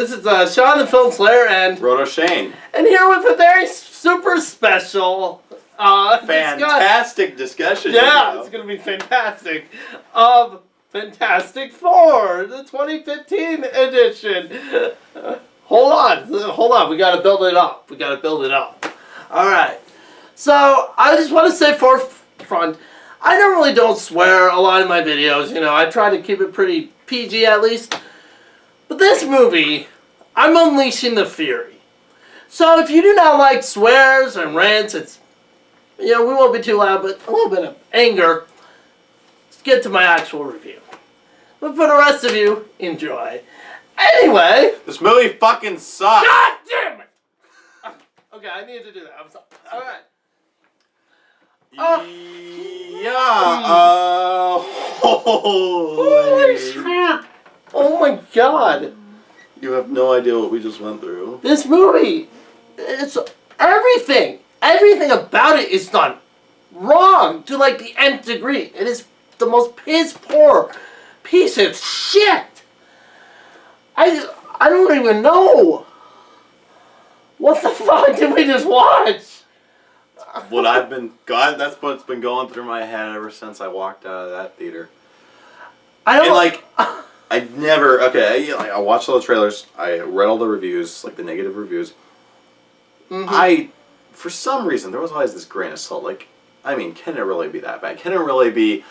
This is Sean the Filmslayer and Rotoshane. And here with a very super special fantastic discussion. Yeah, it's going to be fantastic. Of Fantastic Four, the 2015 edition. Hold on. We got to build it up. All right. So I just want to say forefront, I normally don't swear a lot in my videos. You know, I try to keep it pretty PG at least. But this movie, I'm unleashing the fury. So if you do not like swears and rants, it's, we won't be too loud, but a little bit of anger. Let's get to my actual review. But for the rest of you, enjoy. Anyway. This movie fucking sucks. God damn it! Okay, I needed to do that. I'm sorry. Alright. Holy shit! Oh my god. You have no idea what we just went through. This movie, it's everything. Everything about it is done wrong to like the nth degree. It is the most piss poor piece of shit. I don't even know. What the fuck did we just watch? That's what's been going through my head ever since I walked out of that theater. I watched all the trailers. I read all the reviews, like the negative reviews. Mm-hmm. For some reason, there was always this grain of salt. Like, I mean, can it really be that bad? Can it really be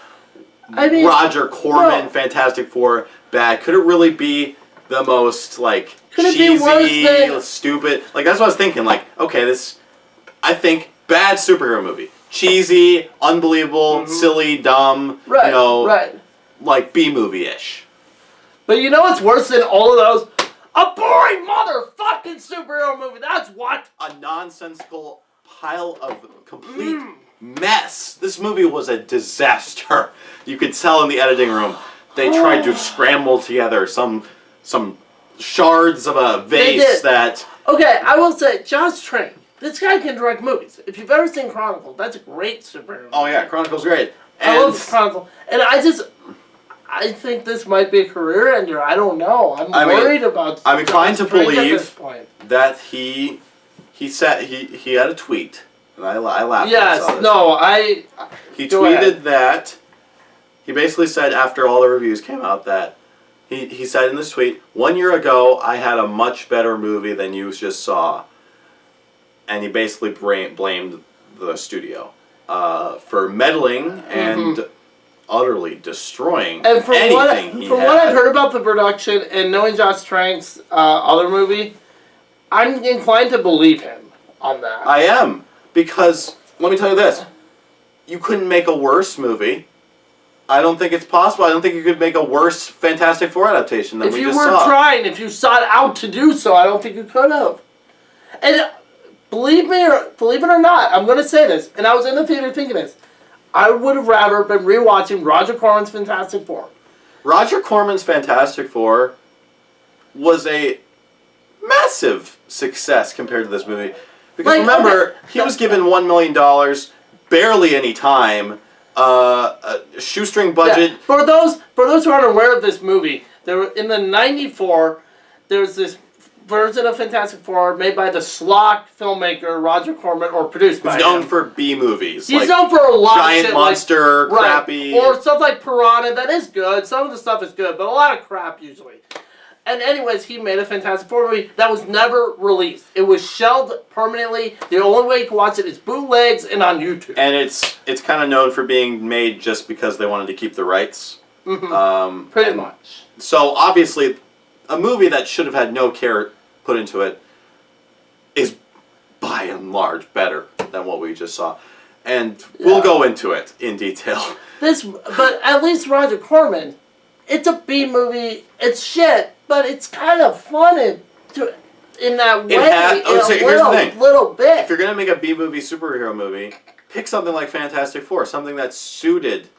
Roger Corman, Fantastic Four bad? Could it really be the most, like, cheesy, stupid? Like, that's what I was thinking. Like, okay, I think, bad superhero movie. Cheesy, unbelievable, silly, dumb, like B-movie-ish. But you know what's worse than all of those? A boring motherfucking superhero movie, that's what! A nonsensical pile of complete mess. This movie was a disaster. You could tell in the editing room. They tried to scramble together some shards of a vase that... Okay, I will say, Josh Trank, this guy can direct movies. If you've ever seen Chronicle, that's a great superhero movie. Oh yeah, Chronicle's great. I love Chronicle. And I think this might be a career ender. I don't know. I'm worried about. I'm inclined to believe that he had a tweet, and I laughed. Yes, He tweeted that he basically said after all the reviews came out that he said in this tweet, 1 year ago I had a much better movie than you just saw, and he basically blamed the studio for meddling and utterly destroying anything From what I've heard about the production and knowing Josh Trank's other movie, I'm inclined to believe him on that. I am, because let me tell you this: you couldn't make a worse movie. I don't think it's possible. I don't think you could make a worse Fantastic Four adaptation than we just saw. If you sought out to do so, I don't think you could have. And believe it or not, I'm going to say this, and I was in the theater thinking this. I would have rather been rewatching Roger Corman's Fantastic Four. Roger Corman's Fantastic Four was a massive success compared to this movie. Because remember, he was given $1 million, barely any time, a shoestring budget. Yeah. For those who aren't aware of this movie, there were in the '94. There's this version of Fantastic Four made by the schlock filmmaker Roger Corman, or produced by him. He's known for B movies. He's known for a lot of shit, Giant Monster, crappy, or stuff like Piranha. That is good. Some of the stuff is good, but a lot of crap usually. And anyways, he made a Fantastic Four movie that was never released. It was shelved permanently. The only way you can watch it is bootlegs and on YouTube. And it's kind of known for being made just because they wanted to keep the rights. Pretty much. So obviously, a movie that should have had no care put into it is by and large better than what we just saw. And we'll go into it in detail. But at least Roger Corman, it's a B movie. It's shit, but it's kind of fun in that way. Here's the thing. Little bit. If you're gonna make a B movie superhero movie, pick something like Fantastic Four, something that's suited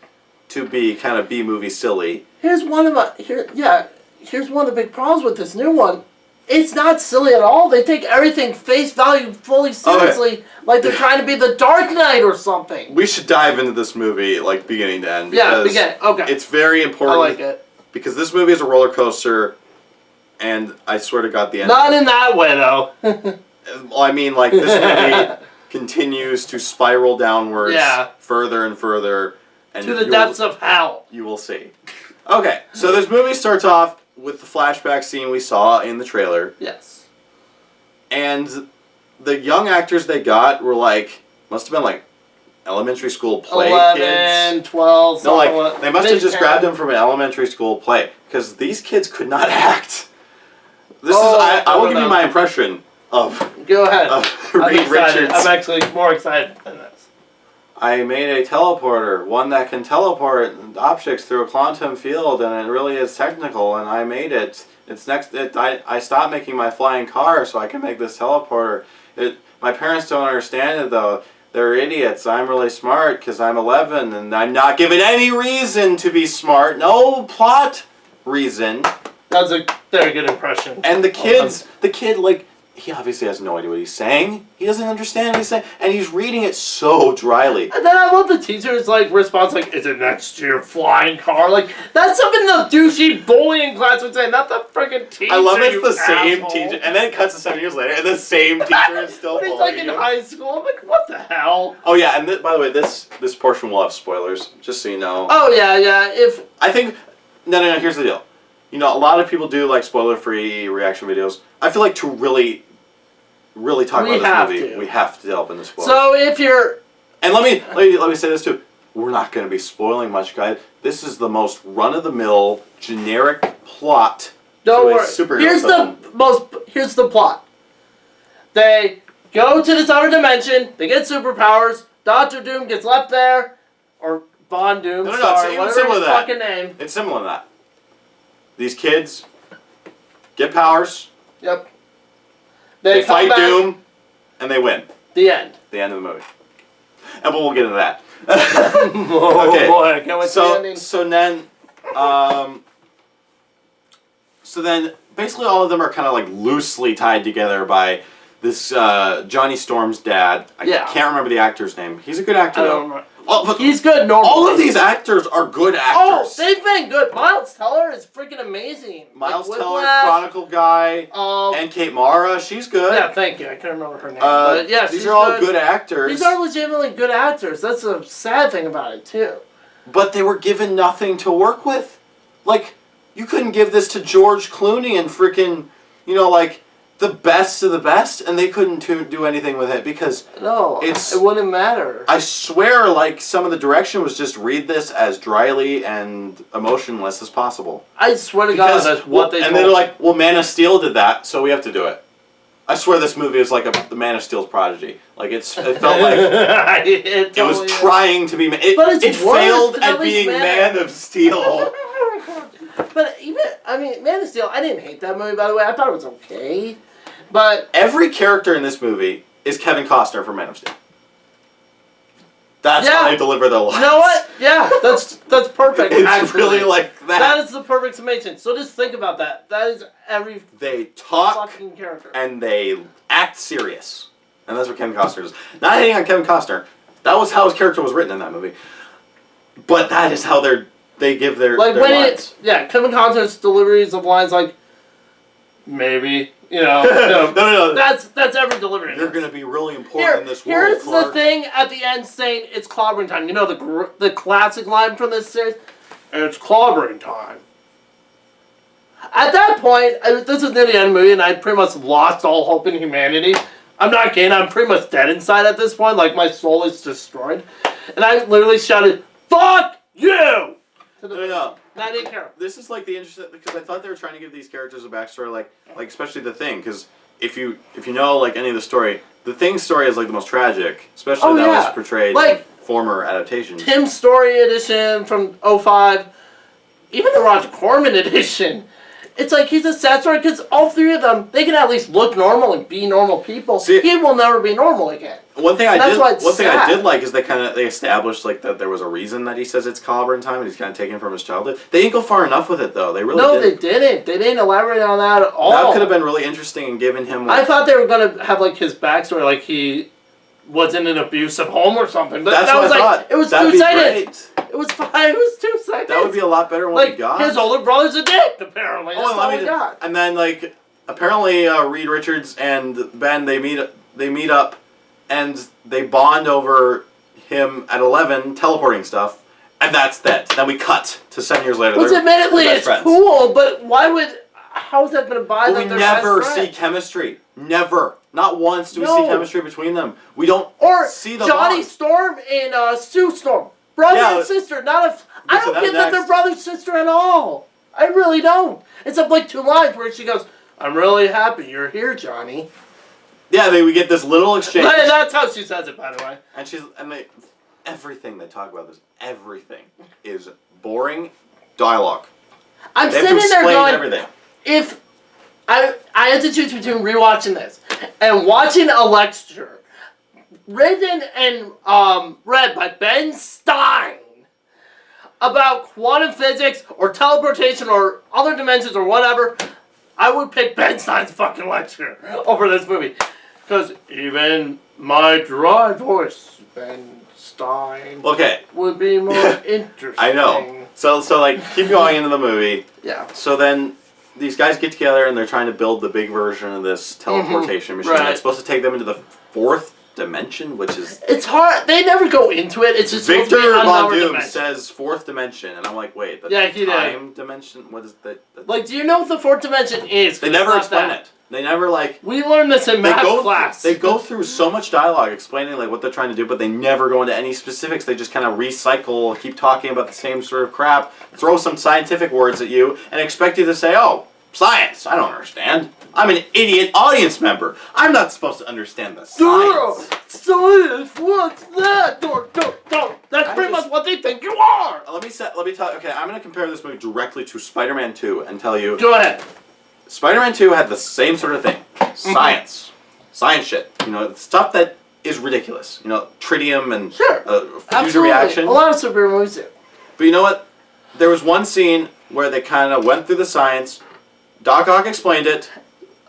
to be kind of B movie silly. Here's one of the big problems with this new one. It's not silly at all. They take everything face value fully seriously, like they're trying to be the Dark Knight or something. We should dive into this movie, like, beginning to end. Because Okay. It's very important. I like it. Because this movie is a roller coaster and I swear to God, the end. Not in that way, though. Well, I mean, like, this movie continues to spiral downwards further and further. And to the depths of hell. You will see. Okay, so this movie starts off with the flashback scene we saw in the trailer. Yes. And the young actors they got were like, must have been like elementary school play 11, kids. 12, No, like, they must have just grabbed them from an elementary school play. Because these kids could not act. I will give you my impression of... Go ahead. Reed Richards. I'm actually more excited than this. I made a teleporter, one that can teleport objects through a quantum field, and it really is technical, and I made it. I stopped making my flying car so I can make this teleporter. My parents don't understand it, though. They're idiots. I'm really smart because I'm 11, and I'm not given any reason to be smart. No plot reason. That's a very good impression. And the kid, like, he obviously has no idea what he's saying. He doesn't understand what he's saying. And he's reading it so dryly. And then I love the teacher's, like, response, like, is it next to your flying car? Like, that's something the douchey bullying class would say, not the freaking teacher. I love it's the same asshole. teacher. And then it cuts to 7 years later, and the same teacher is still bullying He's, like, in high school. I'm like, what the hell? Oh, yeah, and by the way, this portion will have spoilers, just so you know. Oh, yeah. I think... No, here's the deal. You know, a lot of people do, like, spoiler-free reaction videos. I feel like to really talk about this movie, we have to delve into spoilers. So if you're... And let me say this, too. We're not going to be spoiling much, guys. This is the most run-of-the-mill, generic plot Don't worry. Superhero film. Here's the plot. They go to this other dimension, they get superpowers, Doctor Doom gets left there, or Von Doom, sorry, whatever his fucking name. It's similar to that. These kids get powers. Yep. They fight Doom, and they win. The end. The end of the movie. And we'll get into that. Oh okay. boy, I can't wait to the ending. So then, basically all of them are kind of like loosely tied together by this Johnny Storm's dad. I can't remember the actor's name. He's a good actor, though. I don't remember. He's good normally. All of these actors are good actors. Oh, they've been good. Miles Teller is freaking amazing. Miles Teller, Chronicle guy, and Kate Mara, she's good. Yeah, thank you. I can't remember her name. But yeah, these are all good actors. These are legitimately good actors. That's the sad thing about it, too. But they were given nothing to work with. Like, you couldn't give this to George Clooney and freaking, like, the best of the best, and they couldn't do anything with it because it wouldn't matter. I swear, like, some of the direction was just read this as dryly and emotionless as possible. I swear to God, that's what they. And they're like, well, Man of Steel did that, so we have to do it. I swear this movie is like the Man of Steel's prodigy. Like it felt like it was trying to be. It failed at being Man of Steel. But Man of Steel, I didn't hate that movie, by the way. I thought it was okay. But every character in this movie is Kevin Costner from Man of Steel. That's how they deliver their lines. You know what? Yeah, that's perfect. It's really like that. That is the perfect summation. So just think about that. That is every they talk fucking character. And they act serious. And that's what Kevin Costner does. Not hating on Kevin Costner. That was how his character was written in that movie. But that is how they give their lines. Kevin Costner's deliveries of lines like, maybe, No. That's every delivery. You're going to be really important in this world, Here's Clark. the thing at the end saying it's clobbering time. You know the classic line from this series? It's clobbering time. At that point, this is near the end of the movie, and I pretty much lost all hope in humanity. I'm not kidding. I'm pretty much dead inside at this point. Like, my soul is destroyed. And I literally shouted, "Fuck you!" No. I didn't care. This is like the interesting, because I thought they were trying to give these characters a backstory, like especially the Thing, because if you know like any of the story, the Thing's story is like the most tragic, especially that was portrayed in former adaptations. Tim's Story edition from 2005, even the Roger Corman edition. It's like he's a sad story because all three of them, they can at least look normal and be normal people. See, he will never be normal again. One thing I did like is they established like that there was a reason that he says it's clobbering time and he's kind of taken from his childhood. They didn't go far enough with it though. They really didn't. They didn't. They didn't elaborate on that at all. That could have been really interesting and given him. I thought they were gonna have like his backstory, like he was in an abusive home or something. But That's that what was I like, thought. it was That'd be two-sided. great. It was fine. It was two-sided. That would be a lot better than what we like, got. his older brother's a dick, apparently. That's and all we got. And then, like, apparently Reed Richards and Ben, they meet up, and they bond over him at 11 teleporting stuff, and that's that. Then we cut to 7 years later. Which admittedly they're it's best friends. cool, but why would... How is that going to buy But them we their never best see friend? chemistry. Never. Not once do we No. see chemistry between them. We don't Or see the Johnny bond. Storm and Sue Storm. Brother Yeah, and sister. Not a... I so don't that get that they're next. brother and sister at all. I really don't. Except like 2 lines where she goes, I'm really happy you're here, Johnny. Yeah, we get this little exchange. And that's how she says it, by the way. And everything they talk about everything is boring dialogue. I'm They have to sitting there explain going, everything. if I had to choose between rewatching this and watching a lecture written and read by Ben Stein about quantum physics or teleportation or other dimensions or whatever, I would pick Ben Stein's fucking lecture over this movie. Because even my dry voice, Ben Stein, Okay, would be more interesting. I know. So like, keep going into the movie. Yeah. So then, these guys get together and they're trying to build the big version of this teleportation machine Right. that's supposed to take them into the 4th dimension, which is... It's hard. They never go into it. It's just Victor supposed to be Von another Doom dimension. says 4th dimension, and I'm like, wait, the Yeah, he did. time dimension? What is that? Like, do you know what the 4th dimension is? They 'Cause never it's not explain that. it. They never, like... We learned this in math class. They go through so much dialogue explaining like what they're trying to do, but they never go into any specifics. They just kind of recycle, keep talking about the same sort of crap, throw some scientific words at you, and expect you to say, oh, science, I don't understand. I'm an idiot audience member. I'm not supposed to understand the science. Science, what's that? That's pretty much what they think you are. Let me tell. Okay, I'm going to compare this movie directly to Spider-Man 2 and tell you. Go ahead. Spider-Man 2 had the same sort of thing. Science. Science shit. You know, stuff that is ridiculous. You know, tritium and Sure. fusion Absolutely. reaction. A lot of superhero movies do. But you know what? There was one scene where they kind of went through the science. Doc Ock explained it.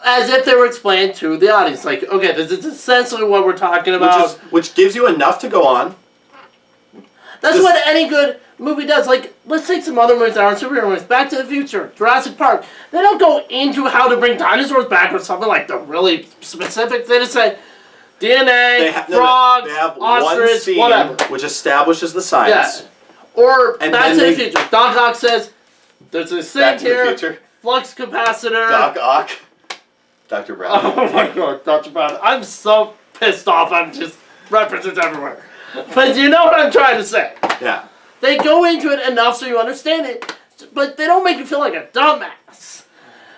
As if they were explained to the audience. Like, okay, this is essentially what we're talking about. Which gives you enough to go on. That's what any good movie does. Like, let's take some other movies that aren't superhero movies. Back to the Future, Jurassic Park. They don't go into how to bring dinosaurs back or something like the really specific. They just say DNA, frogs, they have ostrich, one scene whatever. which establishes the science. Yeah. Or And Back then to the Future. Doc Ock says, there's a Back thing to the here, Future. flux capacitor. Doc Ock. Dr. Brown. Oh my god, Dr. Brown. I'm so pissed off. I'm just references everywhere. But you know what I'm trying to say. Yeah. They go into it enough so you understand it, but they don't make you feel like a dumbass.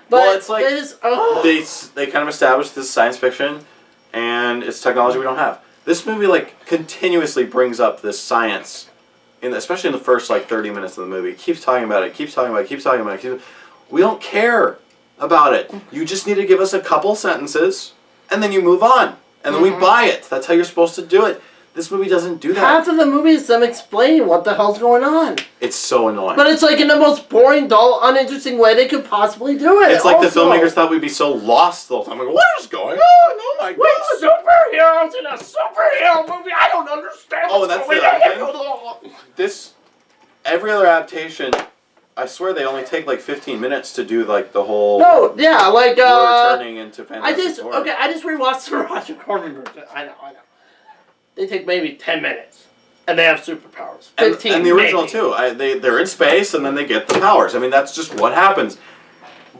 But Well, it's like they just, they kind of established this science fiction, and it's technology we don't have. This movie like continuously brings up this science, especially in the first like 30 minutes of the movie. It keeps talking about it. Keeps talking about it. Keeps talking about it. We don't care about it. You just need to give us a couple sentences, and then you move on, and then we buy it. That's how you're supposed to do it. This movie doesn't do that. half of the movie is them explaining what the hell's going on. It's so annoying. But it's like in the most boring, dull, uninteresting way they could possibly do it. It's like the also. filmmakers thought we'd be so lost the whole time. Like, what is going on? Oh my god. Wait, superheroes in a superhero movie? I don't understand Oh, what's that's going the other on. Every other adaptation, I swear they only take like 15 minutes to do like the whole... No, yeah, like, We're turning into Fantastic Four. I just rewatched the Roger Corman version. I know. They take maybe 10 minutes. And they have superpowers. 15 and the original maybe. too. They're in space and then they get the powers. I mean, that's just what happens.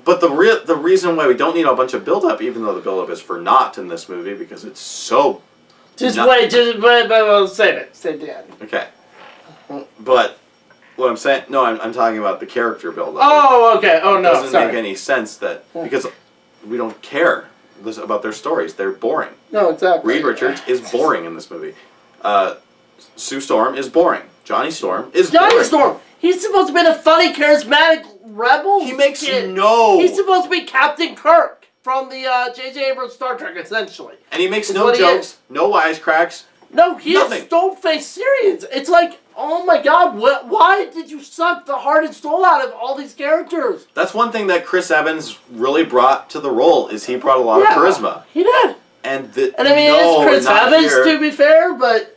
But the reason why we don't need a bunch of build-up, even though the build-up is for naught in this movie, because it's so... Just wait, save it. Save the end. Okay. But what I'm saying... No, I'm talking about the character build-up. Oh, okay. Oh, no, It doesn't sorry. make any sense that... Because we don't care about their stories. They're boring. No, exactly. Reed Richards is boring in this movie. Sue Storm is boring. Johnny Storm is boring. Johnny Storm. He's supposed to be the funny, charismatic rebel. He makes kid. no... He's supposed to be Captain Kirk from the J.J. Abrams Star Trek, essentially. And he makes Is no what he jokes, is. no wisecracks. No, he Nothing. is stone-faced serious. It's like, oh my god, why did you suck the heart and soul out of all these characters? That's one thing that Chris Evans really brought to the role, is he brought a lot of charisma. He did. And And I mean, it's Chris Evans, to be fair, but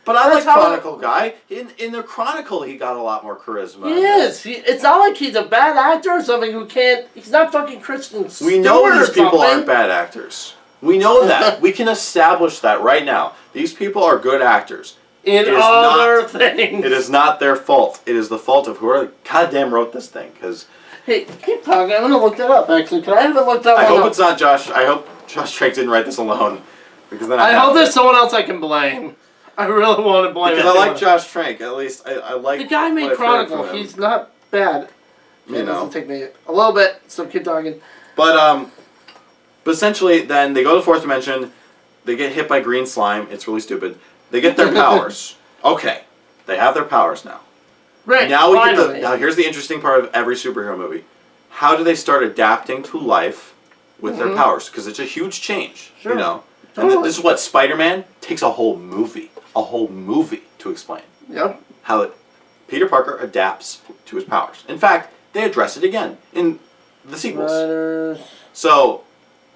I like Chronicle guy. In the Chronicle, he got a lot more charisma. He is. It's not like he's a bad actor or something who can't. He's not fucking Kristen Stewart. We know these people aren't bad actors. We know that. We can establish that right now. These people are good actors. In other things. It is not their fault. It is the fault of whoever goddamn wrote this thing. Because hey, keep talking. I'm gonna look that up. Actually, I haven't looked that. I hope it's not Josh. I hope Josh Trank didn't write this alone. Because then I hope there's someone else I can blame. I really want to blame. Because I like Josh Trank. At least I like. The guy made Chronicle. He's not bad. You know. It'll take me a little bit. So keep talking. But essentially, then they go to the fourth dimension. They get hit by green slime. It's really stupid. They get their powers. Okay, they have their powers now. Right. Now now here's the interesting part of every superhero movie. How do they start adapting to life with their powers? Because it's a huge change. Sure. You know. And this is what Spider-Man takes a whole movie to explain. Yep. How Peter Parker adapts to his powers. In fact, they address it again in the sequels. So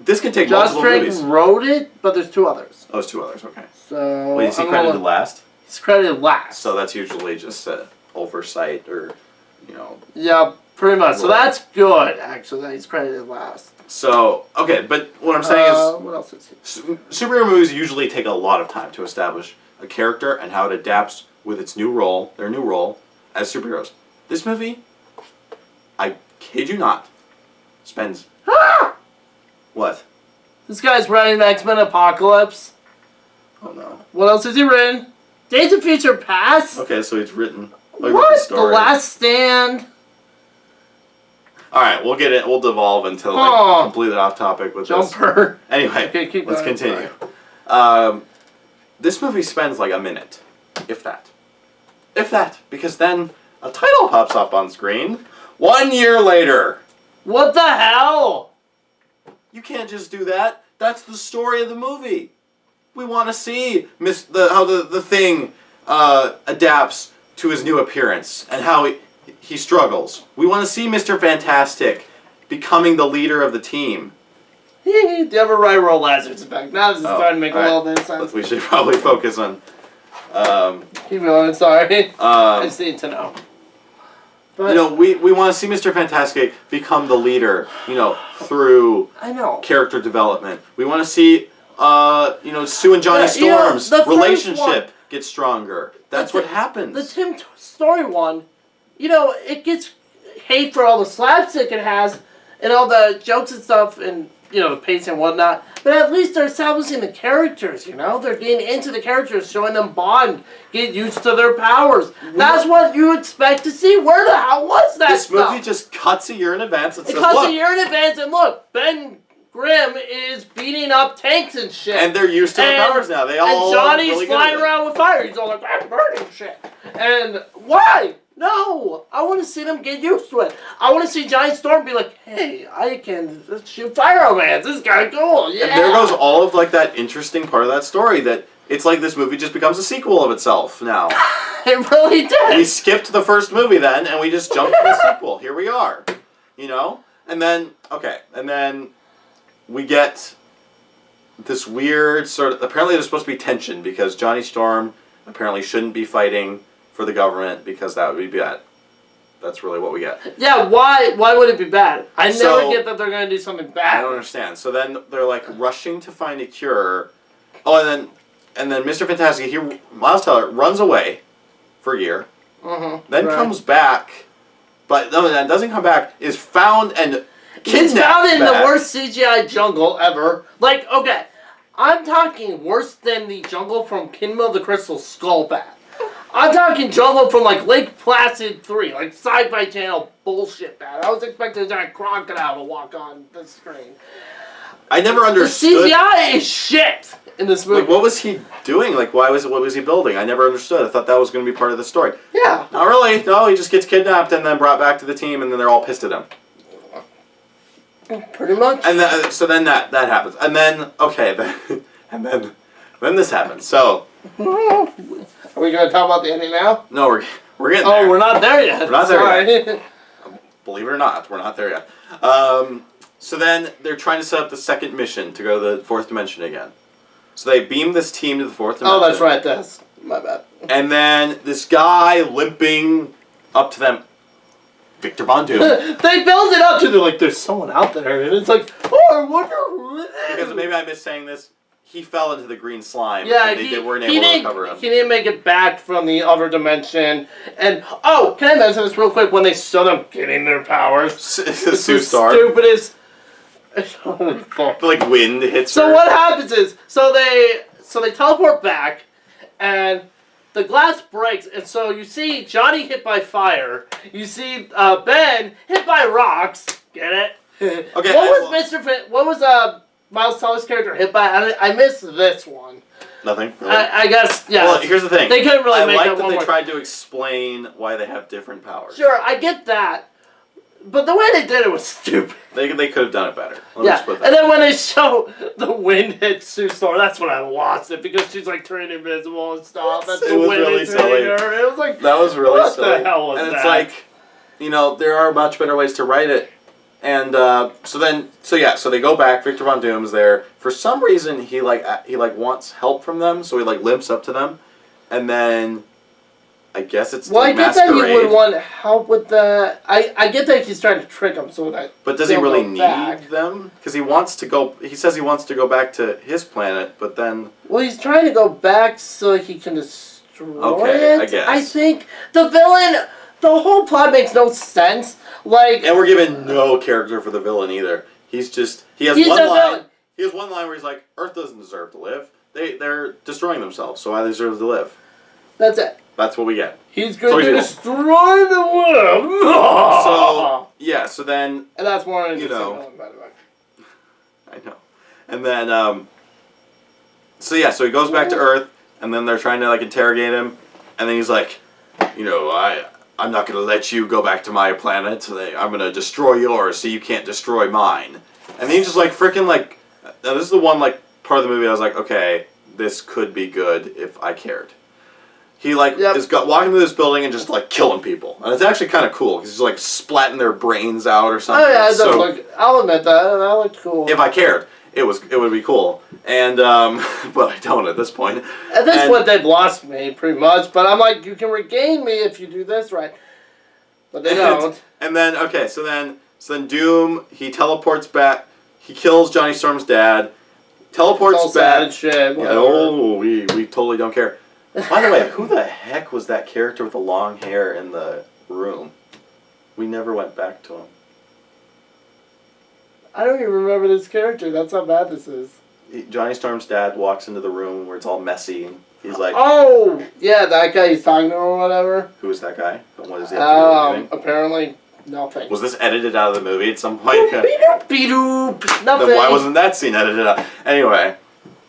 this can take multiple movies. Josh Trank wrote it, but there's two others. Oh, it's two others. Okay. So wait, is he credited last? He's credited last. So that's usually just oversight, or Yeah, pretty much. So that's good, actually, that he's credited last. So okay, but what I'm saying is, what else is he? Superhero movies usually take a lot of time to establish a character and how it adapts with its new role, their new role as superheroes. This movie, I kid you not, spends what? This guy's writing X-Men Apocalypse. Oh no. What else has he written? Days of Future Past. Okay, so he's written. What? The Last Stand. All right, we'll get it. We'll devolve into completely off topic with Jumper. This. Anyway, okay, let's continue. This movie spends like a minute, if that, because then a title pops up on screen. 1 year later. What the hell? You can't just do that. That's the story of the movie. We want to see how the Thing adapts to his new appearance and how he struggles. We want to see Mr. Fantastic becoming the leader of the team. Do you ever write Roll Lazarus effect? Now this is starting to make a little bit of sense. We should probably focus on... Keep going, sorry. I just need to know. But, we want to see Mr. Fantastic become the leader, through character development. We want to see, Sue and Johnny Storm's relationship get stronger. That's what happens. The Tim Story one, it gets hate for all the slapstick it has and all the jokes and stuff and, the pace and whatnot. But at least they're establishing the characters, They're getting into the characters, showing them bond, get used to their powers. That's what you expect to see. Where the hell was that This movie just cuts a year in advance and says, cuts a year in advance and look, Ben Grimm is beating up tanks and shit. And they're used to the powers now. They all and Johnny's really flying around with fire. He's all like, I'm burning shit. And why? No, I want to see them get used to it. I want to see Johnny Storm be like, hey, I can shoot fire romance. This is kind of cool. Yeah. And there goes all of that interesting part of that story that it's like this movie just becomes a sequel of itself now. It really did. We skipped the first movie then and we just jumped to the sequel. Here we are. And then, we get this weird sort of... Apparently there's supposed to be tension because Johnny Storm apparently shouldn't be fighting for the government because that would be bad. That's really what we get. Yeah, why would it be bad? I never get that they're going to do something bad. I don't understand. So then they're rushing to find a cure. Oh, and then Mr. Fantastic, Miles Teller runs away for a year. Then comes back, but then doesn't come back, is found and kidnapped. He's found in the worst CGI jungle ever. Okay, I'm talking worse than the jungle from Kingdom of the Crystal Skull bad. I'm talking jungle from Lake Placid 3, Sci-Fi Channel bullshit bad. I was expecting a giant crocodile to walk on the screen. I never understood. The CGI is shit in this movie. What was he doing? What was he building? I never understood. I thought that was going to be part of the story. Yeah. Not really. No, he just gets kidnapped and then brought back to the team, and then they're all pissed at him. Pretty much. And so then that happens, and then then this happens. So. Are we going to talk about the ending now? No, we're getting there. Oh, we're not there yet. We're not there yet. Believe it or not, we're not there yet. So then they're trying to set up the second mission to go to the fourth dimension again. So they beam this team to the fourth dimension. Oh, that's right. That's my bad. And then this guy limping up to them, Victor Von Doom. They build it up to there's someone out there, and it's like, oh, I wonder who it is. Because maybe I missed saying this. He fell into the green slime. Yeah, and they weren't able to recover him. He didn't make it back from the other dimension. And can I mention this real quick? When they saw them getting their powers, Sue Star. Stupidest. Like wind hits her. So what happens is, so they teleport back, and the glass breaks, and so you see Johnny hit by fire. You see Ben hit by rocks. Get it? Okay. What was Miles Teller's character hit by? I missed this one. Nothing. Really? I guess, yeah. Well, here's the thing. They couldn't really make like that they tried to explain why they have different powers. Sure, I get that. But the way they did it was stupid. They could have done it better. And then when they show the wind hit Sue Storm, that's when I lost it, because she's turning invisible and stuff. That's the wind really hitting silly. her. It was like, that was really silly. What the hell was that? And it's like, there are much better ways to write it. And so they go back. Victor Von Doom's there. For some reason, he wants help from them, so he limps up to them, and then I guess it's I get masquerade. that he would want help with that. I get that he's trying to trick them so that. But does he really need them? Because he wants to go. He says he wants to go back to his planet, but then. Well, he's trying to go back so he can destroy it. I guess. I think the villain. The whole plot makes no sense. And we're given no character for the villain either. He has one line. He has one line where he's like, "Earth doesn't deserve to live. They're destroying themselves, so I deserve to live." That's it. That's what we get. He's going to destroy the world. So then. And that's more interesting villain, by the way. I know. And then, so he goes back to Earth, and then they're trying to interrogate him, and then he's like, I'm not going to let you go back to my planet. I'm going to destroy yours so you can't destroy mine. And then he's just freaking now this is the one part of the movie I was like, okay, this could be good if I cared. He is walking through this building and just killing people. And it's actually kind of cool because he's splatting their brains out or something. Oh yeah, it does I'll admit that. That looked cool. If I cared, it would be cool. And but I don't at this point. At this point, they've lost me pretty much. But I'm like, you can regain me if you do this right. But they don't. And then so then Doom, he teleports back. He kills Johnny Storm's dad. Teleports back. Sad and shit. Yeah, we totally don't care. By the way, who the heck was that character with the long hair in the room? We never went back to him. I don't even remember this character. That's how bad this is. Johnny Storm's dad walks into the room where it's all messy, and he's like... Oh! Yeah, that guy he's talking to or whatever. Who is that guy? What does he have to do with anything? Apparently, nothing. Was this edited out of the movie at some point? Beep-doop, nothing. Then why wasn't that scene edited out? Anyway,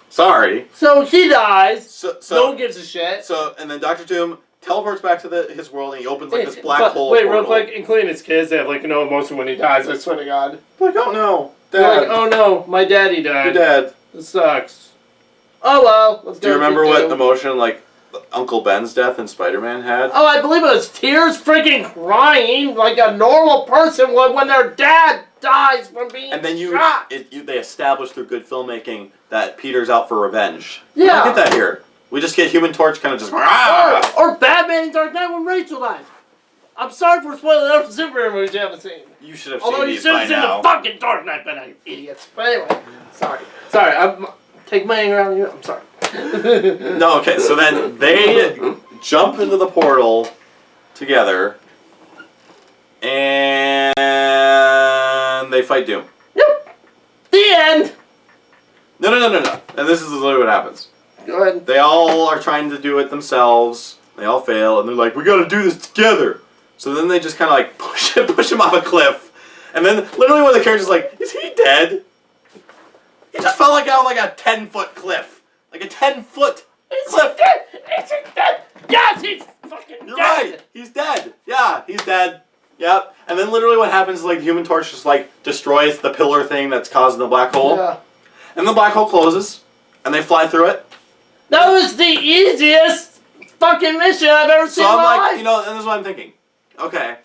sorry. So he dies. So no one gives a shit. And then Dr. Doom teleports back to his world, and he opens this black hole. Wait, portal. real quick, including his kids, they have no emotion when he dies. I swear to God. Oh no, Dad. They're oh no, my daddy died. Your dad. This sucks. Oh well, let's go. Do you remember what emotion Uncle Ben's death in Spider-Man had? Oh, I believe it was tears, freaking crying like a normal person would when their dad dies from being shot. And then they establish through good filmmaking that Peter's out for revenge. Yeah. We don't get that here. We just get Human Torch kind of just... Or Batman in Dark Knight when Rachel dies. I'm sorry for spoiling out the Superman movies you haven't seen. You should have seen these by now. Although you should have seen the fucking Dark Knight by now, you idiots. But anyway, sorry. I'm take my anger out on you. I'm sorry. No, okay. So then they jump into the portal together, and they fight Doom. Yep. The end. No. And this is literally what happens. Go ahead. They all are trying to do it themselves. They all fail, and they're like, "We got to do this together." So then they just kind of push him off a cliff, and then literally one of the characters is like, "Is he dead?" He just fell down a 10-foot cliff, a 10-foot cliff. Is he dead? Yes, he's fucking dead. You're right. He's dead. Yeah, he's dead. Yep. And then literally what happens is the Human Torch just destroys the pillar thing that's causing the black hole. Yeah. And the black hole closes, and they fly through it. That was the easiest fucking mission I've ever seen in my life. and this is what I'm thinking. Okay,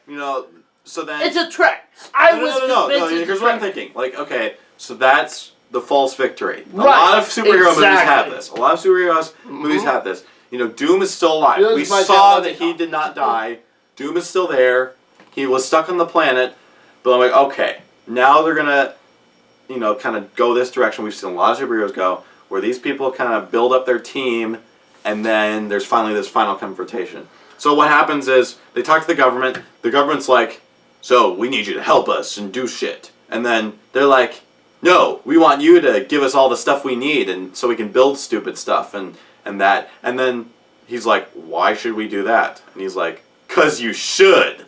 so then... It's a trick. No, here's what I'm thinking. Okay, so that's the false victory. A Right. lot of superhero movies have Exactly. this. A lot of superhero movies have this. You know, Doom is still alive. Feels We my saw death that he did not die. Doom is still there. He was stuck on the planet. But I'm like, okay, now they're gonna, you know, kind of go this direction. We've seen a lot of superheroes go, where these people kind of build up their team, and then there's finally this final confrontation. So what happens is, they talk to the government. The government's like, so we need you to help us and do shit. And then they're like, no, we want you to give us all the stuff we need, and so we can build stupid stuff and that. And then he's like, why should we do that? And he's like, 'cause you should.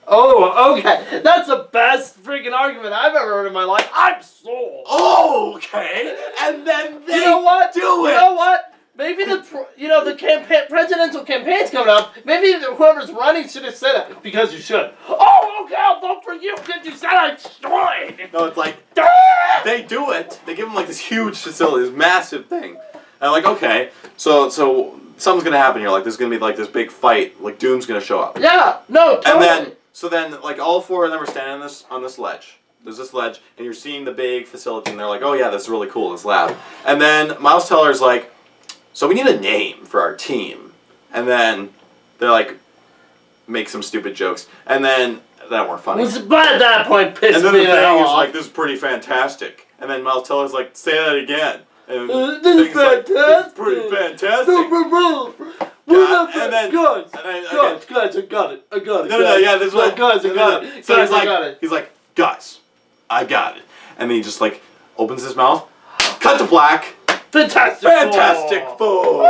Oh, okay. That's the best freaking argument I've ever heard in my life. I'm sold. Oh, okay. And then they You know what? do it. You know what? Maybe the campaign, presidential campaign's coming up. Maybe whoever's running should have said it, because you should. Oh, okay, I'll vote for you because you said I should. No, it's like, they do it. They give them like this huge facility, this massive thing. And I'm like, okay, so something's gonna happen here. Like there's gonna be like this big fight. Like Doom's gonna show up. Yeah, no, totally. And then like all four of them are standing on this ledge. There's this ledge, and you're seeing the big facility, and they're like, oh yeah, this is really cool, this lab. And then Miles Teller's like, so we need a name for our team. And then they're like, make some stupid jokes, and then that weren't funny. But at that point, pissed And then me the the hell thing is off. like, this is pretty fantastic. And then Miles Teller's like, say that again. And This the is thing's like, this is fantastic. pretty fantastic. Guys, I got it. No, yeah, this is what. Guys, I got it. So Guys, he's I like, got it. he's like, guys, I got it. And then he just like opens his mouth, cut to black. Fantastic Four.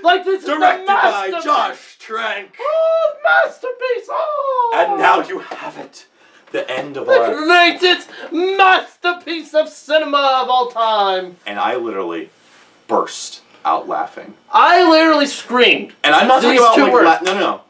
Like this is Directed the by masterpiece. Josh Trank. Oh, masterpiece. Oh. And now you have it. The end of The our. greatest masterpiece of cinema of all time. And I literally burst out laughing. I literally screamed. And I'm not talking These about two like words. no.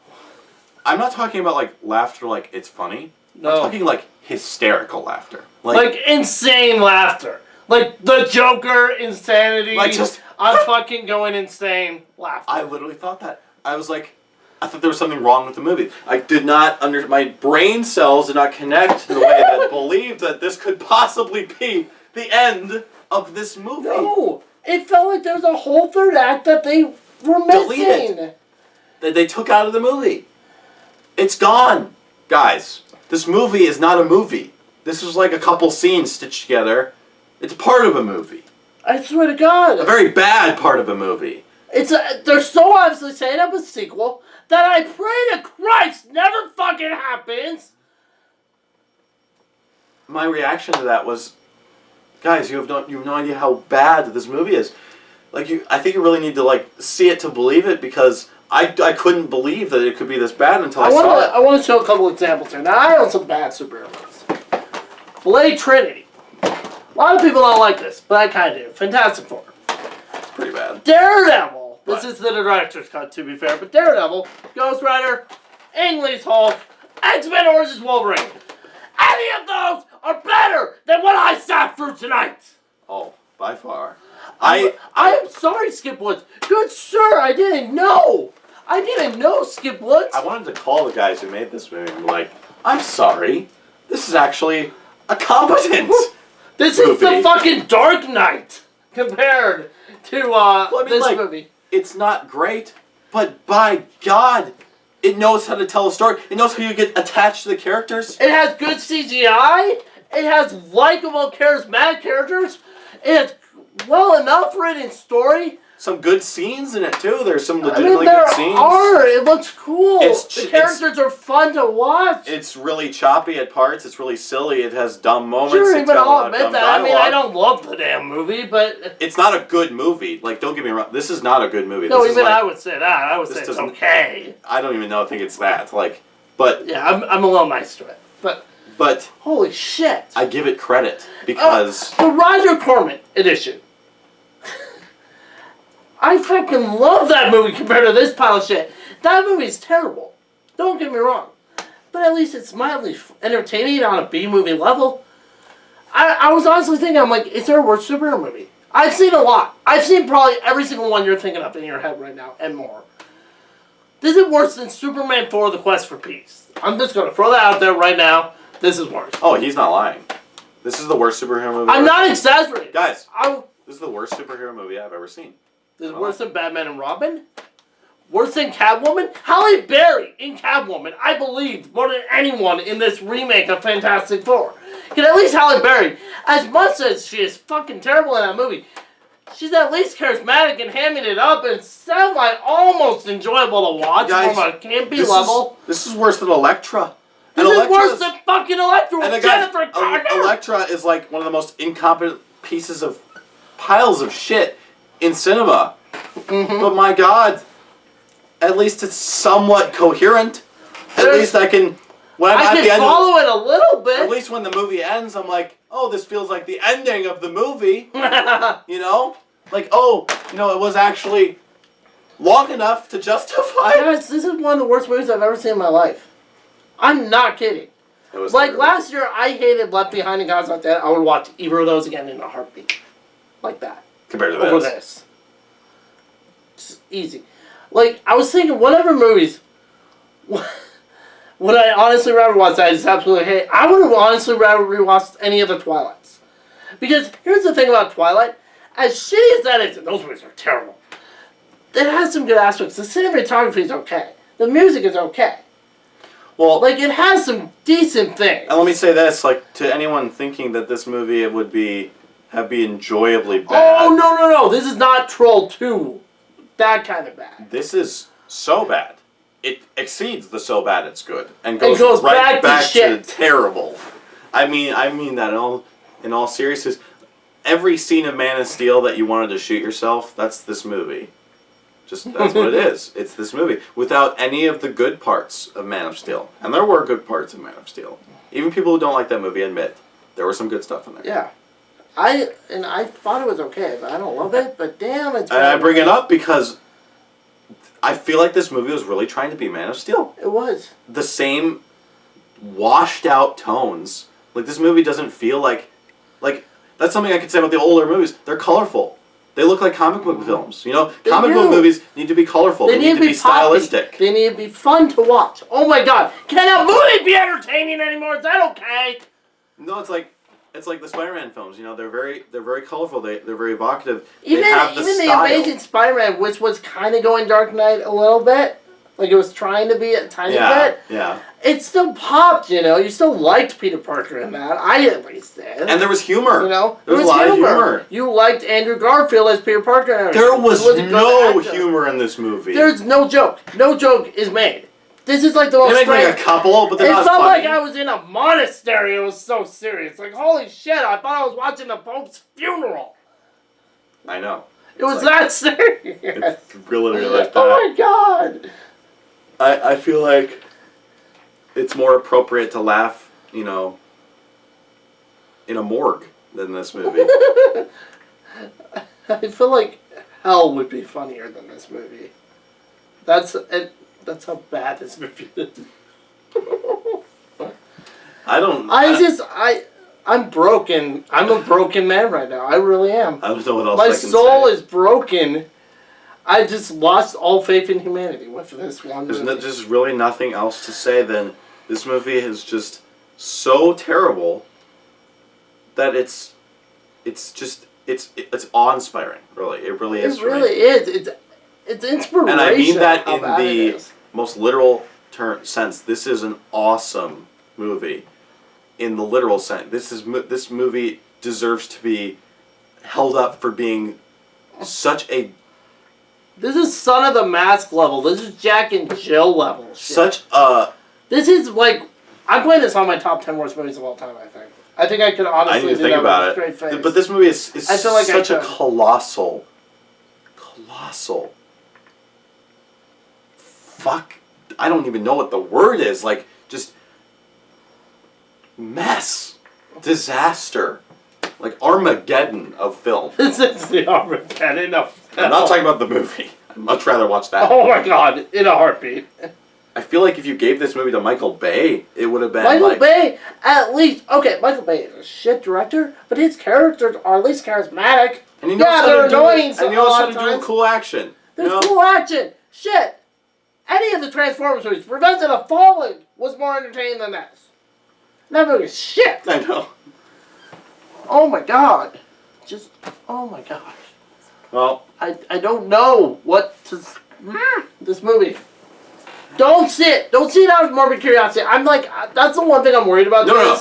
I'm not talking about like laughter like it's funny. No. I'm talking like hysterical laughter. Like insane laughter. Like the Joker insanity. Like just- I'm fucking going insane laughter. I literally thought that. I was like, I thought there was something wrong with the movie. I did not my brain cells did not connect in the way that believed that this could possibly be the end of this movie. No, it felt like there was a whole third act that they were missing. Deleted. That they took out of the movie. It's gone. Guys, this movie is not a movie. This is like a couple scenes stitched together. It's part of a movie. I swear to God. A very bad part of a movie. They're so obviously setting up a sequel that I pray to Christ never fucking happens. My reaction to that was, guys, you have no idea how bad this movie is. Like I think you really need to like see it to believe it, because I couldn't believe that it could be this bad until I saw it. I want to show a couple examples here. Now I own some bad superhero movies. Blade Trinity. A lot of people don't like this, but I kind of do. Fantastic Four. It's pretty bad. Daredevil. This Right. is the director's cut, to be fair, but Daredevil, Ghost Rider, Ang Lee's Hulk, X-Men Origins Wolverine. Any of those are better than what I sat through tonight. Oh, by far. I'm sorry, Skip Woods. Good sir, I didn't know. I didn't know, Skip Woods. I wanted to call the guys who made this movie and be like, I'm sorry. This is actually a competent This is the movie. fucking Dark Knight compared to this movie. It's not great, but by God, it knows how to tell a story. It knows how you get attached to the characters. It has good CGI. It has likable, charismatic characters. It has well enough written story. Some good scenes in it too. There's some I mean, legitimately there good scenes. are. It looks cool. It's The characters are fun to watch. It's really choppy at parts. It's really silly. It has dumb moments. Sure, It's even got a I'll lot of admit dumb that. I mean, I dialogue. don't love the damn movie, but It's not a good movie. Like, don't get me wrong. This is not a good movie. no, This is even like, I would say that. I would this say it's doesn't- okay. I don't even know. I think it's that. Like, but Yeah, I'm a little nice to it, but holy shit! I give it credit because The Roger Corman edition. I fucking love that movie compared to this pile of shit. That movie's terrible. Don't get me wrong. But at least it's mildly entertaining on a B-movie level. I was honestly thinking, I'm like, is there a worse superhero movie? I've seen a lot. I've seen probably every single one you're thinking of in your head right now, and more. Is it worse than Superman 4: The Quest for Peace? I'm just going to throw that out there right now. This is worse. oh, he's not lying. This is the worst superhero movie. I'm not exaggerating. Guys, this is the worst superhero movie I've ever seen. This is worse than Batman and Robin? Worse than Catwoman? Halle Berry in Catwoman, I believed more than anyone in this remake of Fantastic Four. Because at least Halle Berry, as much as she is fucking terrible in that movie, she's at least charismatic and hamming it up and semi-almost enjoyable to watch from a campy level. This is worse than Elektra. This is worse than fucking Elektra with Jennifer Garner. Elektra is like one of the most incompetent piles of shit in cinema. But my God, at least it's somewhat coherent. At least I can... I can follow it a little bit. At least when the movie ends, I'm like, oh, this feels like the ending of the movie. You know? Like, oh, you know, it was actually long enough to justify. Guys, this is one of the worst movies I've ever seen in my life. I'm not kidding. It was like, terrible. last year, I hated Left Behind and Gods Like That. I would watch either of those again in a heartbeat. Like that. Compared to Over this. Just easy. Like, I was thinking, whatever movies... Would I honestly rather watch that? I just absolutely hate. I would have honestly rather rewatched any of the Twilights. Because here's the thing about Twilight. As shitty as that is, and those movies are terrible, it has some good aspects. The cinematography is okay. The music is okay. Well, like, it has some decent things. And let me say this, like, to anyone thinking that this movie would be enjoyably bad. Oh, no. This is not Troll 2. That kind of bad. This is so bad. It exceeds the so bad it's good and goes right back to terrible. I mean that in all seriousness. Every scene of Man of Steel that you wanted to shoot yourself, that's this movie. Just that's what it is. It's this movie without any of the good parts of Man of Steel. And there were good parts of Man of Steel. Even people who don't like that movie admit there was some good stuff in there. Yeah. I thought it was okay, but I don't love it. But damn, it's bad. And I bring it up because I feel like this movie was really trying to be Man of Steel. It was. The same washed out tones. Like, this movie doesn't feel like that's something I could say about the older movies. They're colorful. They look like comic book films. You know, comic book movies need to be colorful. They need to be stylistic. They need to be fun to watch. Oh my God, can a movie be entertaining anymore? Is that okay? No, it's like the Spider-Man films. You know, they're very colorful. They're very evocative. Even the Amazing Spider-Man, which was kind of going Dark Knight a little bit, like it was trying to be a tiny bit. Yeah. It still popped. You know, you still liked Peter Parker in that. I at least did. And there was humor. You know, there was a lot of humor. You liked Andrew Garfield as Peter Parker. There was no humor in this movie. There's no joke. No joke is made. This is like the most. They make like a couple, but they're not funny. It felt like I was in a monastery. It was so serious. Like, holy shit! I thought I was watching the Pope's funeral. I know. It was that serious. It's really like that. Oh my God. I feel like it's more appropriate to laugh, you know, in a morgue than this movie. I feel like hell would be funnier than this movie. That's how bad this movie is. I'm broken. I'm a broken man right now. I really am. I don't know what else My I can say. soul is broken. I just lost all faith in humanity with this one movie. There's just really nothing else to say than this movie is just so terrible that it's awe-inspiring. Really, it really is. It really is. It's inspirational. And I mean that in the most literal sense. This is an awesome movie. In the literal sense, this movie deserves to be held up for being such a. This is Son of the Mask level. This is Jack and Jill level. Shit. Such a. This is like, I'm putting this on my top 10 worst movies of all time. I think I could honestly. I need to think about it. Straight face. But this movie is I feel like such a colossal. Fuck, I don't even know what the word is. Like, just mess, disaster, like Armageddon of film. This is the Armageddon of film. I'm not talking about the movie. I'd much rather watch that. Oh my God, in a heartbeat. I feel like if you gave this movie to Michael Bay, it would have been Michael Bay, at least, okay, Michael Bay is a shit director, but his characters are at least charismatic. And he knows they're annoying. And he knows how to do cool action. There's cool action. Shit. Any of the Transformers movies, Revenge of the Fallen, was more entertaining than this. That movie is shit. I know. Oh my god. Just, oh my gosh. Well, I don't know what to... This movie. Don't see it. Don't see it out of morbid curiosity. I'm like, that's the one thing I'm worried about. No.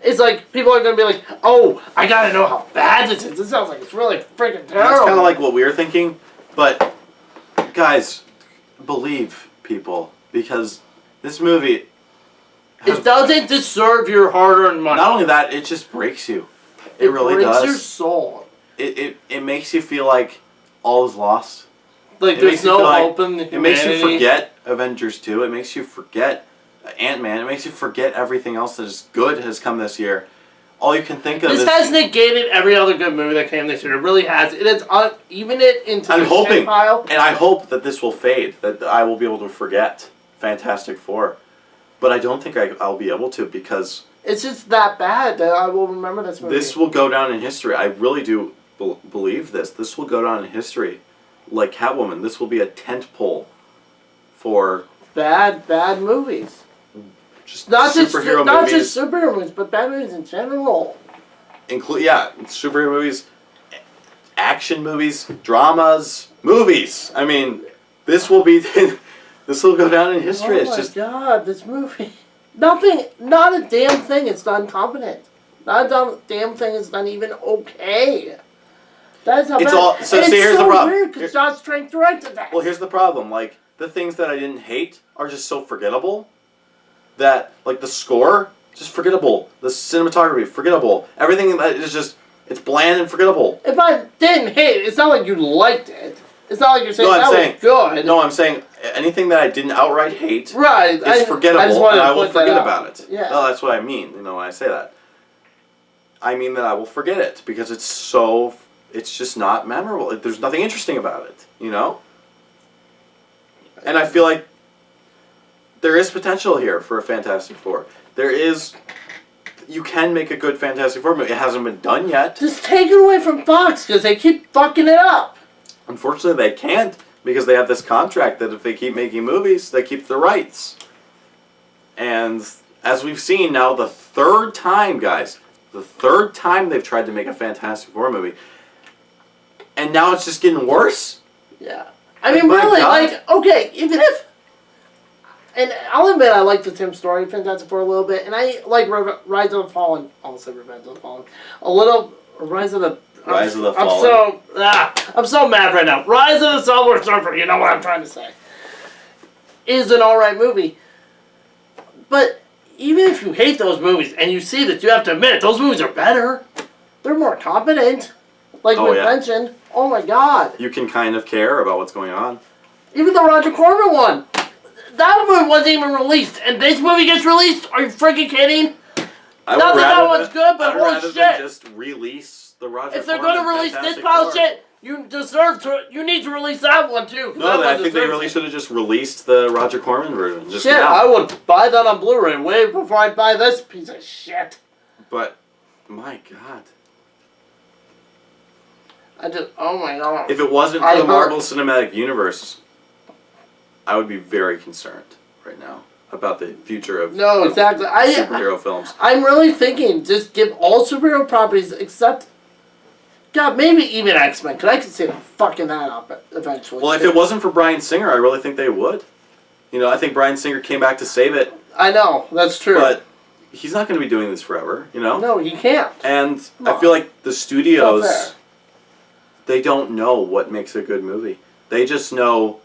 It's like, people are going to be like, oh, I gotta know how bad this is. This sounds like it's really freaking terrible. That's kind of like what we were thinking, but guys, believe people, because this movie... It doesn't deserve your hard-earned money. Not only that, it just breaks you. It really does. It breaks your soul. It makes you feel like all is lost. Like there's no hope in humanity. It makes you forget Avengers 2. It makes you forget Ant-Man. It makes you forget everything else that is good has come this year. All you can think of is... This has negated every other good movie that came this year. It really has. It has even it into I'm the hoping, shit pile. and I hope that this will fade, that I will be able to forget Fantastic Four. But I don't think I'll be able to, because... It's just that bad that I will remember this movie. This will go down in history. I really do believe this. This will go down in history. Like Catwoman, this will be a tent pole for... Bad movies. Just not superhero movies. Not just superhero movies, but bad movies in general. Superhero movies, action movies, dramas, movies. I mean, this will be... This will go down in history. Oh my god, this movie. Not a damn thing is done competent. Not a damn thing is done even okay. That's how bad. So here's the problem. Weird because Josh Trank directed that. Well, here's the problem. Like, the things that I didn't hate are just so forgettable that, like, the score, just forgettable. The cinematography, forgettable. Everything that is just, it's bland and forgettable. If I didn't hate it, it's not like you liked it. It's not like you're saying was good. No, I'm saying anything that I didn't outright hate is forgettable, and I will forget about it. Yeah. No, that's what I mean, when I say that. I mean that I will forget it, because it's just not memorable. There's nothing interesting about it, And I feel like there is potential here for a Fantastic Four. You can make a good Fantastic Four movie. It hasn't been done yet. Just take it away from Fox, because they keep fucking it up. Unfortunately, they can't, because they have this contract that if they keep making movies, they keep the rights. And as we've seen now, the third time, guys, they've tried to make a Fantastic Four movie. And now it's just getting worse. Yeah. I mean, really, okay, even if... And I'll admit I like the Tim Story Fantastic Four a little bit, and I like Rise of the Fallen. I almost said Revenge of the Fallen. A little... Rise of the Fallen. I'm so mad right now. Rise of the Silver Surfer, you know what I'm trying to say. Is an alright movie. But even if you hate those movies, and you see that, you have to admit, those movies are better. They're more competent. Like we mentioned. Oh my god. You can kind of care about what's going on. Even the Roger Corman one. That movie wasn't even released, and this movie gets released? Are you freaking kidding? Not that one's good, but holy shit. Just release the Roger Corman. If they're going to release this pile of shit, you need to release that one too. No, I think they really should have just released the Roger Corman version. Just now. I would buy that on Blu-ray way before I'd buy this piece of shit. But, my god. Oh my god. If it wasn't for the Marvel Cinematic Universe, I would be very concerned right now about the future of superhero films. I'm really thinking, just give all superhero properties except, God, maybe even X-Men, because I could see them fucking that up eventually. Well, if it wasn't for Bryan Singer, I really think they would. I think Bryan Singer came back to save it. I know, that's true. But he's not going to be doing this forever, No, he can't. And I feel like the studios, they don't know what makes a good movie. They just know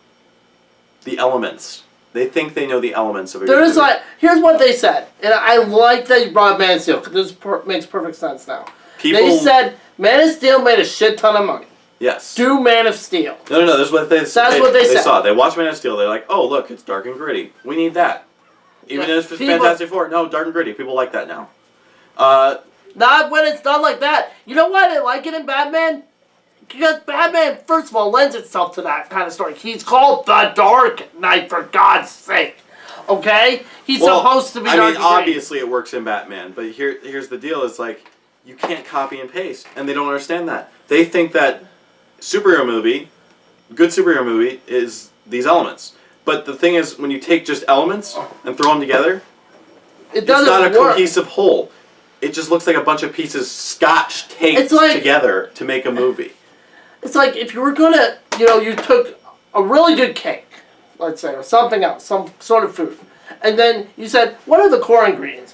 the elements. They think they know the elements of a good movie. Here's what they said, and I like that you brought Man of Steel, because this makes perfect sense now. They said, Man of Steel made a shit ton of money. Yes. Do Man of Steel. No, this is what they said. That's what they said. Saw. They watched Man of Steel, they're like, oh, look, it's dark and gritty. We need that. Even if it's Fantastic Four. No, dark and gritty. People like that now. Not when it's done like that. You know why they like it in Batman? Because Batman, first of all, lends itself to that kind of story. He's called the Dark Knight, for God's sake. Okay? He's supposed to be dark and gritty. Obviously it works in Batman, but here's the deal. It's like, you can't copy and paste, and they don't understand that. They think that good superhero movie, is these elements. But the thing is, when you take just elements and throw them together, it's not a cohesive whole. it just looks like a bunch of pieces scotch taped It's like- together to make a movie. It's like if you were gonna, you took a really good cake, let's say, or something else, some sort of food, and then you said, what are the core ingredients?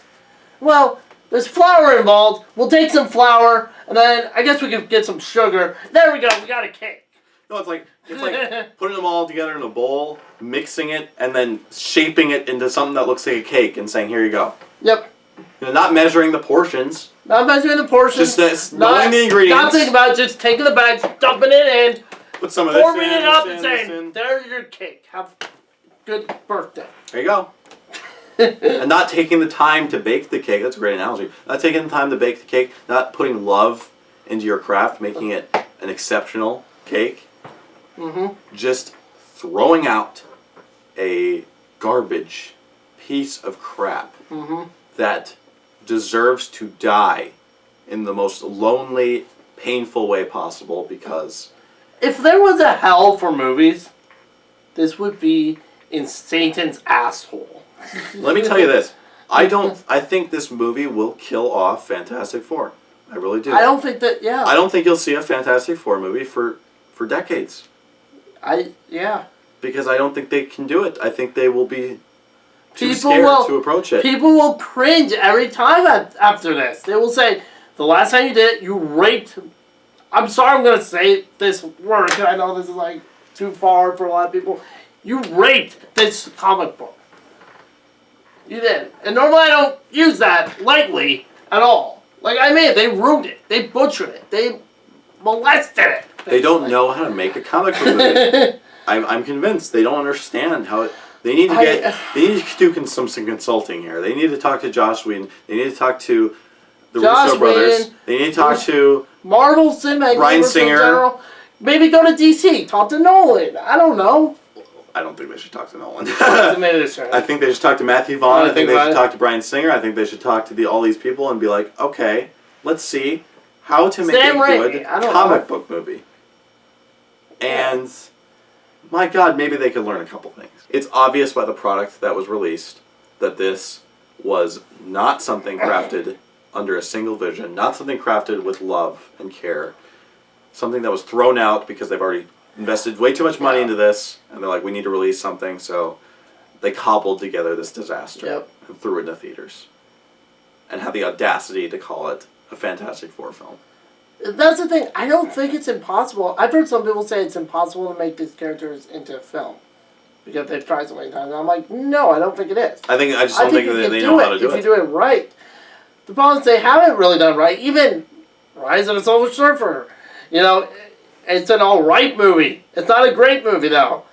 Well, there's flour involved. We'll take some flour, and then I guess we could get some sugar. There we go. We got a cake. No, it's like putting them all together in a bowl, mixing it, and then shaping it into something that looks like a cake and saying, here you go. Yep. Not measuring the portions. Not measuring the portions. Just knowing the ingredients. Not thinking about it, just taking the bags, dumping it in, Put some of this forming in, it up, this and in, this saying, in. there's your cake. Have a good birthday. There you go. And not taking the time to bake the cake. That's a great analogy. Not taking the time to bake the cake. Not putting love into your craft, making it an exceptional cake. Mm-hmm. Just throwing out a garbage piece of crap that deserves to die in the most lonely, painful way possible because... If there was a hell for movies, this would be in Satan's asshole. Let me tell you this. I think this movie will kill off Fantastic Four. I really do. I don't think that, yeah. I don't think you'll see a Fantastic Four movie for decades. Yeah. Because I don't think they can do it. I think they will be too People scared will- to approach it. People will cringe every time after this. They will say, the last time you did it, you raped... I'm sorry I'm going to say this word, because I know this is like too far for a lot of people. You raped this comic book. You did. And normally I don't use that lightly at all. Like, I mean, they ruined it. They butchered it. They molested it. They don't know how to make a comic book movie. I'm convinced they don't understand how it... They need to do some consulting here. They need to talk to Joss Whedon. They need to talk to the Joss Russo brothers. Whedon. They need to talk to Marvel Cinematic Bryan Universe in Singer. general. Maybe go to DC. Talk to Nolan. I don't know. I don't think they should talk to Nolan. I I think they should talk to Matthew Vaughn. I think they about should it. talk to Bryan Singer. I think they should talk to all these people and be like, okay, let's see how to make Sam a Raimi. good I don't comic know. book movie. And my God, maybe they could learn a couple things. It's obvious by the product that was released that this was not something crafted under a single vision, not something crafted with love and care, something that was thrown out because they've already invested way too much money into this, and they're like, we need to release something, so they cobbled together this disaster and threw it into theaters. And had the audacity to call it a Fantastic Four film. That's the thing. I don't think it's impossible. I've heard some people say it's impossible to make these characters into a film because they've tried so many times. I'm like, no, I don't think it is. I just don't think you that can they do know how to it do if it. you do it right. The problem is they haven't really done it right. Even Rise of the Silver Surfer, it's an alright movie. It's not a great movie though.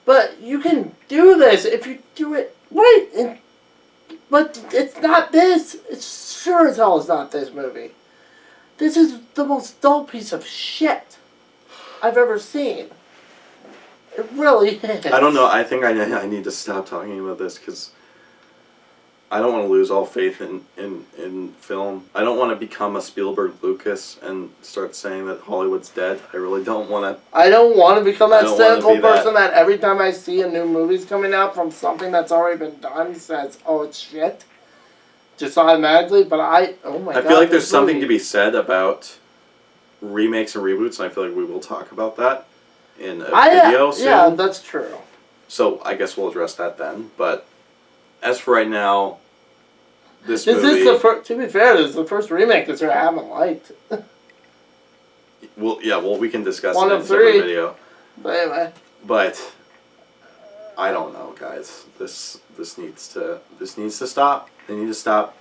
But you can do this if you do it right. But it's not this. It's sure as hell it's not this movie. This is the most dull piece of shit I've ever seen. It really is. I don't know. I think I need to stop talking about this because I don't want to lose all faith in film. I don't want to become a Spielberg Lucas and start saying that Hollywood's dead. I really don't want to. I don't want to become that I don't wanna cynical be that. person that every time I see a new movie's coming out from something that's already been done says, oh, it's shit. Just automatically, but oh my god. I feel like there's this something movie- to be said about remakes and reboots, and I feel like we will talk about that in a video soon. Yeah, that's true. So I guess we'll address that then. But as for right now, this Is movie... this the first? To be fair, this is the first remake that I haven't liked. we can discuss One it in of a separate three. video. But anyway, But I don't know, guys. This needs to stop. They need to stop.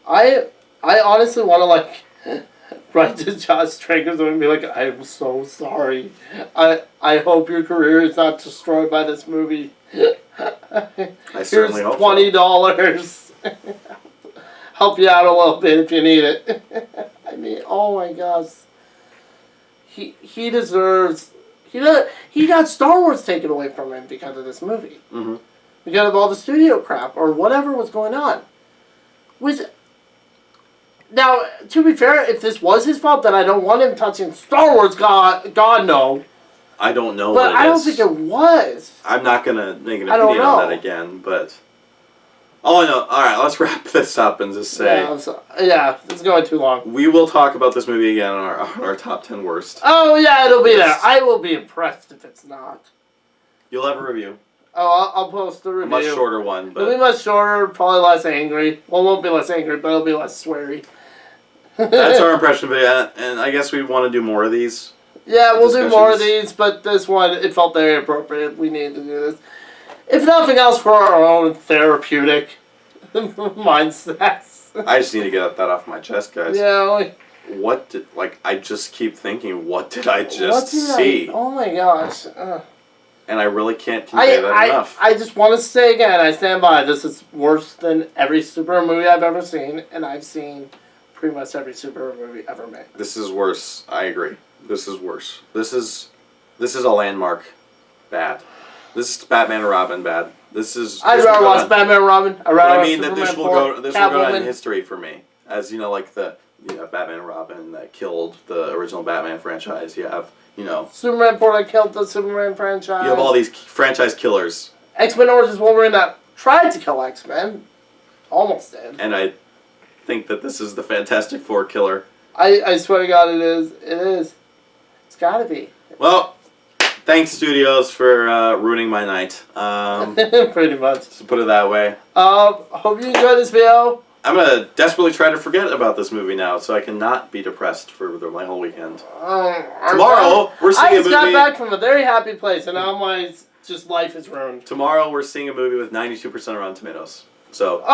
I honestly want to write to Josh Traeger and be like, I'm so sorry. I hope your career is not destroyed by this movie. I certainly Here's hope $20. Help you out a little bit if you need it. I mean, oh my gosh. He deserves... He got Star Wars taken away from him because of this movie. Mm-hmm. Because of all the studio crap or whatever was going on. Now, to be fair, if this was his fault, then I don't want him touching Star Wars. God no. I don't know. But what it I don't is. think it was. I'm not gonna make an I don't opinion on know. that again, but All I know. All right, let's wrap this up and just say. Yeah, it's going too long. We will talk about this movie again on our top 10 worst. Oh yeah, it'll be there. I will be impressed if it's not. You'll have a review. Oh, I'll post the review. A much shorter one, but it'll be much shorter, probably less angry. Well, it won't be less angry, but it'll be less sweary. that's our impression of it, and I guess we want to do more of these. Yeah, we'll do more of these, but this one, it felt very appropriate. We needed to do this. If nothing else, for our own therapeutic mindsets. I just need to get that off my chest, guys. Yeah. I just keep thinking, what did I just see? Oh my gosh. And I really can't convey that enough. I just want to say again, I stand by, this is worse than every superhero movie I've ever seen, and I've seen pretty much every superhero movie ever made. This is worse. I agree. This is worse. This is a landmark bad. This is Batman and Robin bad. I'd rather watch Batman and Robin. This will go down in history for me. As you know, like Batman and Robin that killed the original Batman franchise. You have, Superman 4 that killed the Superman franchise. You have all these franchise killers. X-Men Origins Wolverine that tried to kill X-Men. Almost did. And I think that this is the Fantastic Four killer. I swear to God it is. It is. It's gotta be. Well, thanks, studios, for ruining my night. Pretty much. To put it that way. Hope you enjoyed this video. I'm going to desperately try to forget about this movie now so I can not be depressed for my whole weekend. Tomorrow, we're seeing a movie. I just got back from a very happy place, and now my life is ruined. Tomorrow, we're seeing a movie with 92% Rotten Tomatoes. So,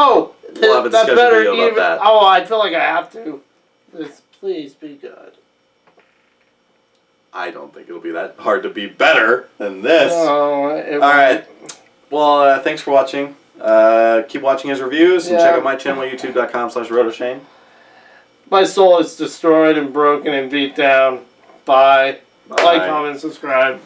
we'll have a discussion video about that. Oh, I feel like I have to. Please be good. I don't think it'll be that hard to be better than this. No, all right. Well, thanks for watching. Keep watching his reviews and check out my channel, youtube.com/Rotoshane. My soul is destroyed and broken and beat down. Bye. Like, comment, subscribe.